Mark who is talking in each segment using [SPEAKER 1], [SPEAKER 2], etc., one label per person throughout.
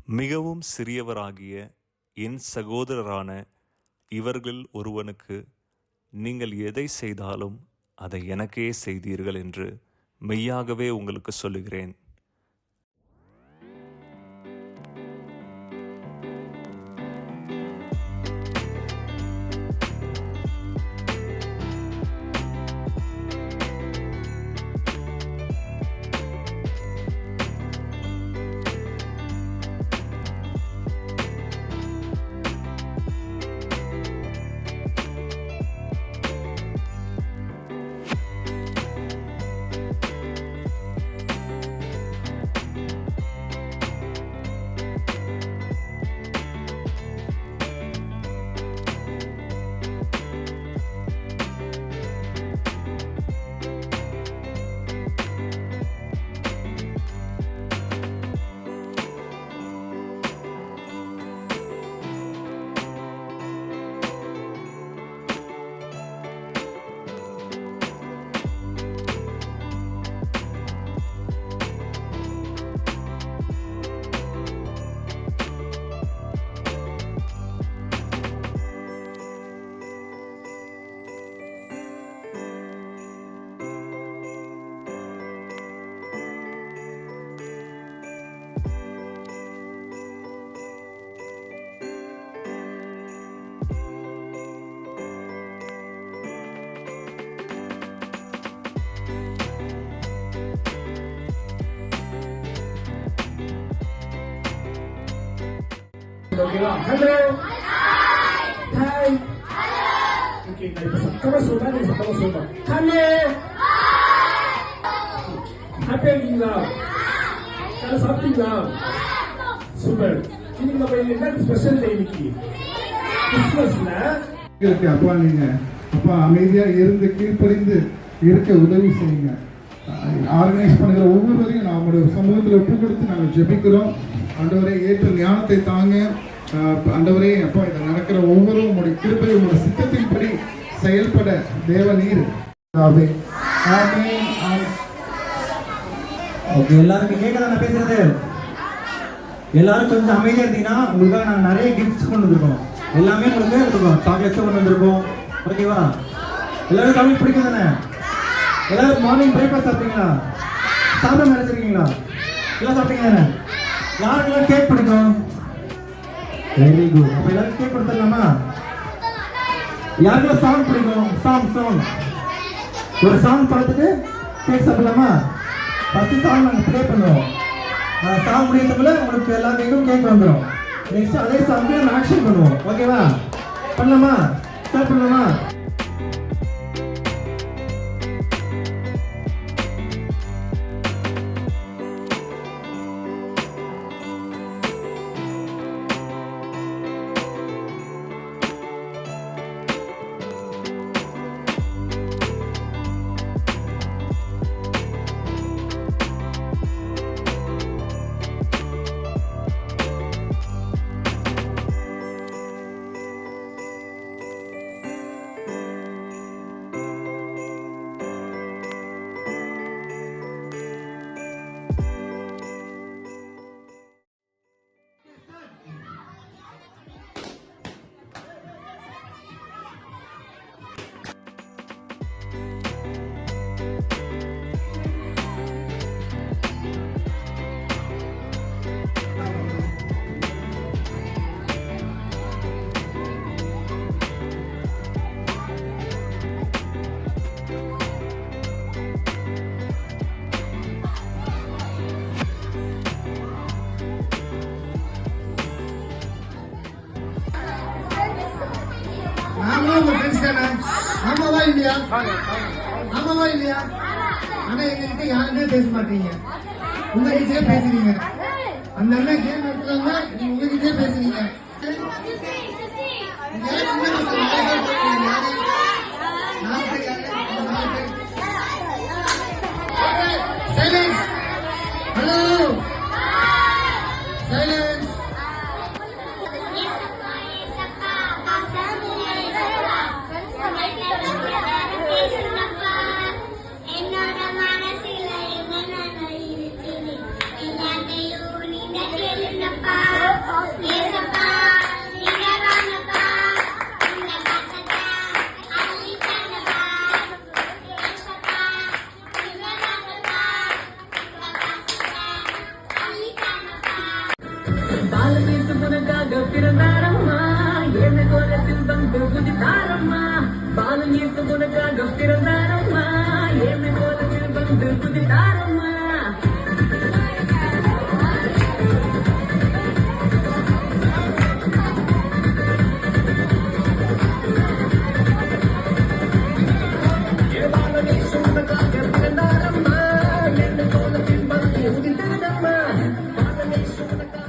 [SPEAKER 1] மிகவும் சிறியவராகிய என் சகோதரரான இவர்களில் ஒருவனுக்கு நீங்கள் எதை செய்தாலும் அதை எனக்கே செய்தீர்கள் என்று மெய்யாகவே உங்களுக்கு சொல்லுகிறேன்.
[SPEAKER 2] Hello. Hi. Okay, sama sudah nih, sama sudah. Hello. Happy இருக்கீங்களா? நல்லா சாப்பிட்டீங்களா? சூப்பர். இன்னைக்கு நம்ம என்ன ஸ்பெஷல் டே இன்னைக்கு? கிறிஸ்மஸ்ல
[SPEAKER 3] இருக்கு. அப்பா நீங்க அப்பா அமைதியா இருந்து கீழ்ப்படிந்து இருக்க உதவி செய்யுங்க. ஆர்கனைஸ் பண்ணுகிற ஒவ்வொருவரையும் நம்முடைய சமூகத்தில் ஒப்பு கொடுத்து நாங்கள் ஜெபிக்கிறோம். ஆண்டவரே ஏற்ற ஞானத்தை தாங்க. ஆண்டவரே அப்பா இதை நடக்கிற ஒவ்வொருவரும் உங்களுடைய கிருபை உங்களுடைய சித்தத்தின்படி செயல்பட தேவ நீர்.
[SPEAKER 4] எல்லாருக்கும் கேட்கதான் நான் பேசுறது. எல்லாரும் கொஞ்சம் அமைதியா இருந்தீங்கன்னா உங்களுக்காக நாங்கள் நிறைய கிஃப்ட்ஸ் கொண்டு வந்திருக்கோம். எல்லாமே உங்களுக்கு இருக்கும். சாக்லேட்ஸும் கொண்டு வந்திருக்கோம். ஓகேவா? எல்லாரும் தமிழ் பிடிக்கும் தானே? எல்லாரும் மார்னிங் பிரேக்ஃபாஸ்ட் சாப்பிட்டீங்களா? சாப்பிட நினைச்சிருக்கீங்களா? எல்லாம் சாப்பிட்டீங்க தானே? யாருக்கெல்லாம் கேக் பிடிக்கும்? Very good. அப்ப எல்லாரும் கேக் கொடுத்துடலாமா? யாருக்கெல்லாம் சாங் பிடிக்கும்? சாங் ஒரு சாங் பார்த்துட்டு கேக் சாப்பிடலாமா? ஃபர்ஸ்ட் சாங் நாங்கள் ப்ளே பண்ணுவோம். சாங் முடியறதுக்குள்ள உங்களுக்கு எல்லாருக்கும் கேக் வந்துடும். நெக்ஸ்ட் அதே சாங்க்கு நம்ம ஆக்ஷன் பண்ணுவோம். ஓகேவா? பண்ணலாமா? ஸ்டார்ட் பண்ணலாமா?
[SPEAKER 3] ஆமாவா இல்லையா? ஆனா எங்ககிட்ட யாருமே பேச மாட்டீங்க. உங்ககிட்டே பேசுறீங்க. அந்த அண்ணன் கேம் எடுத்துக்காங்க, உங்ககிட்டே பேசுறீங்க. Hello silence.
[SPEAKER 5] Bye. ஏசப்பா நீங்க தானப்பா இந்த கஷ்டத்தை அள்ளித்தானப்பா ஏசப்பா நீங்க தானப்பா இந்த கஷ்டத்தை அள்ளித்தானப்பா
[SPEAKER 6] பாலமேசு உனக்காக பிறந்தாரம்மா ஏழு கோலத்தில் வந்து குதித்தாரம்மா பாலமேசு உனக்காக பிறந்தாரம்மா ஏழு கோலத்தில் வந்து குதித்தாரம்மா பாலமேசு உனக்காக பிறந்தாரம்மா ஏழு கோலத்தில் வந்து குதித்தாரம்மா பாலமேசு உனக்காக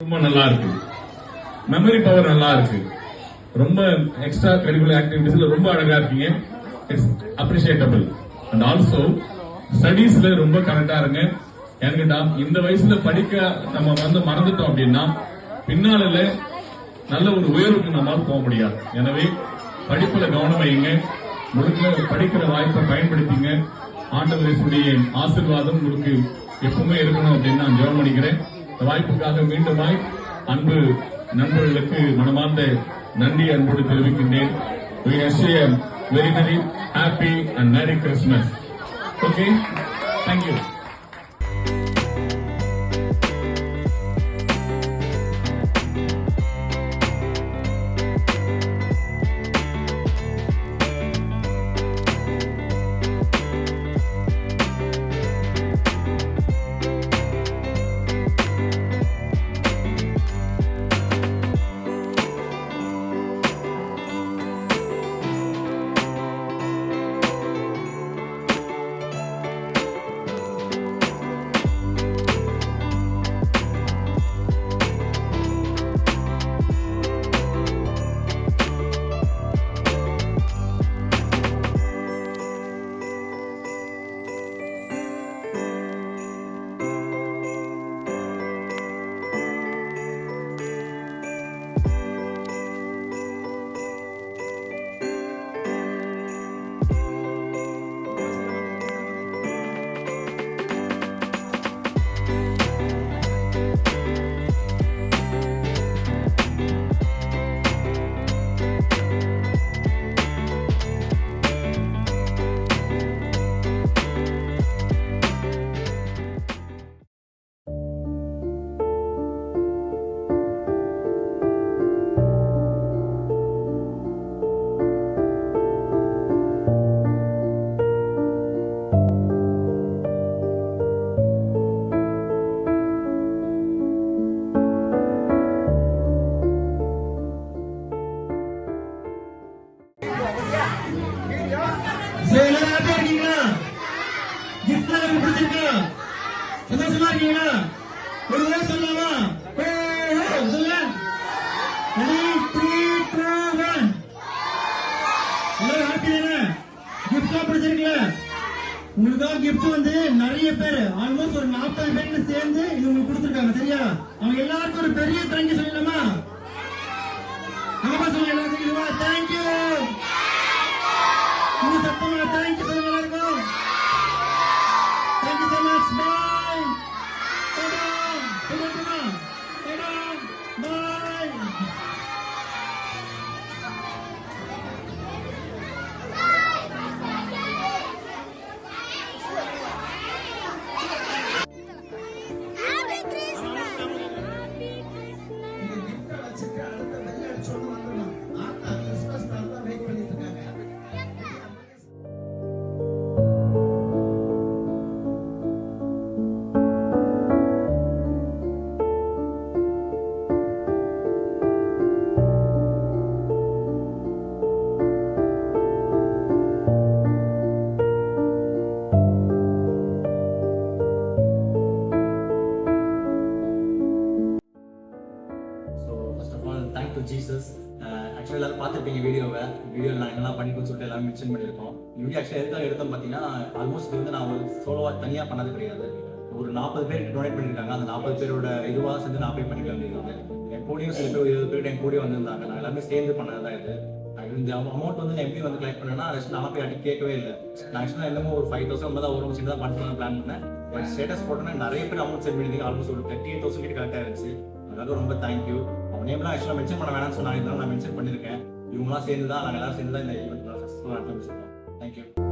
[SPEAKER 7] ரொம்ப நல்லா இருக்கு. மெமரி பவர் நல்லா இருக்கு. ரொம்ப எக்ஸ்ட்ரா கரிக்குலர் ஆக்டிவிட்டிஸ்ல ரொம்ப அழகா இருக்கீங்க. It's appreciable. அண்ட் ஆல்சோ ஸ்டடீஸ்ல ரொம்ப கரெக்டா இருங்க. எனக்கு இந்த வயசுல படிக்க நம்ம மறந்துட்டோம் அப்படின்னா பின்னால நல்ல ஒரு உயர்வுக்கு நம்மால் போக முடியாது. எனவே படிப்புல கவனம் வைங்க. முடிஞ்ச படிக்கிற வாய்ப்பை பயன்படுத்திங்க. ஆண்டவருடைய ஆசீர்வாதம் உங்களுக்கு எப்பவுமே இருக்கணும் அப்படின்னு நான் ஜெபம் பண்ணிக்கிறேன். இந்த வாய்ப்புக்காக மீண்டுமாய் அன்பு நண்பர்களுக்கு மனமார்ந்த நன்றி அன்போடு தெரிவிக்கின்றேன். We wish you a very very happy and merry Christmas. Okay, thank you.
[SPEAKER 4] எல்லாருக்கும் பிடிச்சிருக்கா? சந்தோஷமா இருக்கீங்களா? ஒரு முறை சொல்லலாமா? சொல்லுங்க. 3, 2, 1. எல்லாரும் ஹாப்பி தானே? கிஃப்ட்லாம் பிடிச்சிருக்குல்ல? உங்களுக்காக கிஃப்ட் வந்து நிறைய பேர் ஆல்மோஸ்ட் ஒரு 40 பேருக்கு சேர்ந்து இது உங்களுக்கு கொடுத்துருக்காங்க. சரியா? அவங்க எல்லாருக்கும் ஒரு பெரிய தேங்க்யூ சொல்லலாமா? நம்ம சொல்லுங்க எல்லாரும் சொல்லுமா? தேங்க்யூ. நீங்க சத்தமா தேங்க்யூ சொல்லுங்க எல்லாருக்கும். Thank you so much. Bye. Ta-da. Ta-da. Ta-da. Bye.
[SPEAKER 8] So first of all thank to Jesus. ஆக்சுவலாக எல்லாரும் பார்த்துருப்பீங்க வீடியோவில் நான் என்னெல்லாம் பண்ணிக்கணும்னு சொல்லிட்டு எல்லாரும் மென்ஷன் பண்ணியிருக்கோம். இந்த வீடியோ ஆக்சுவலாக எடுத்தோம் பார்த்தீங்கன்னா ஆல்மோஸ்ட் வந்து நான் ஒரு சோலோவாக தனியாக பண்ணது கிடையாது. ஒரு 40 பேருக்கு டொனேட் பண்ணியிருக்காங்க. அந்த 40 பேரோட இதுவாக சேர்ந்து நான் போய் பண்ணிக்க வேண்டியது. என் கூடயும் சில பேர் 20 பேர் என் கூடயும் வந்திருந்தாங்க. நான் எல்லாமே சேர்ந்து பண்ணது தான் இது. இந்த அமௌண்ட் வந்து நான் எப்படி வந்து கலெக்ட் பண்ணேன்னா நான் போய் அடி கேட்கவே இல்லை. நான் ஆக்சுவலாக என்னமோ ஒரு 5,000 தான் வரும் சேர்ந்து தான் பண்ணலாம் பிளான் பண்ணேன். பட் ஸ்டேட்டஸ் போட்டோன்னா நிறைய பேர் அமௌண்ட் சென்ட் பண்ணியிருந்தீங்க. ஆல்மோஸ்ட் ஒரு 38,000 கிட்ட கரெக்டாக இருந்துச்சு. அதுக்காக ரொம்ப தேங்க்யூ. அவங்க நேம்லாம் ஆக்சுவலாக மென்ஷன் பண்ண வேணாம்னு சொன்னாங்க. நான் மென்ஷன் பண்ணியிருக்கேன். இவங்களாம் சேர்ந்து தான் நாங்கள் எல்லாம் சேர்ந்து தான் இந்த ஈவெண்ட் சக்ஸஸ்ஃபுல்லாக நடத்தி வச்சிருக்கோம். தேங்க்யூ.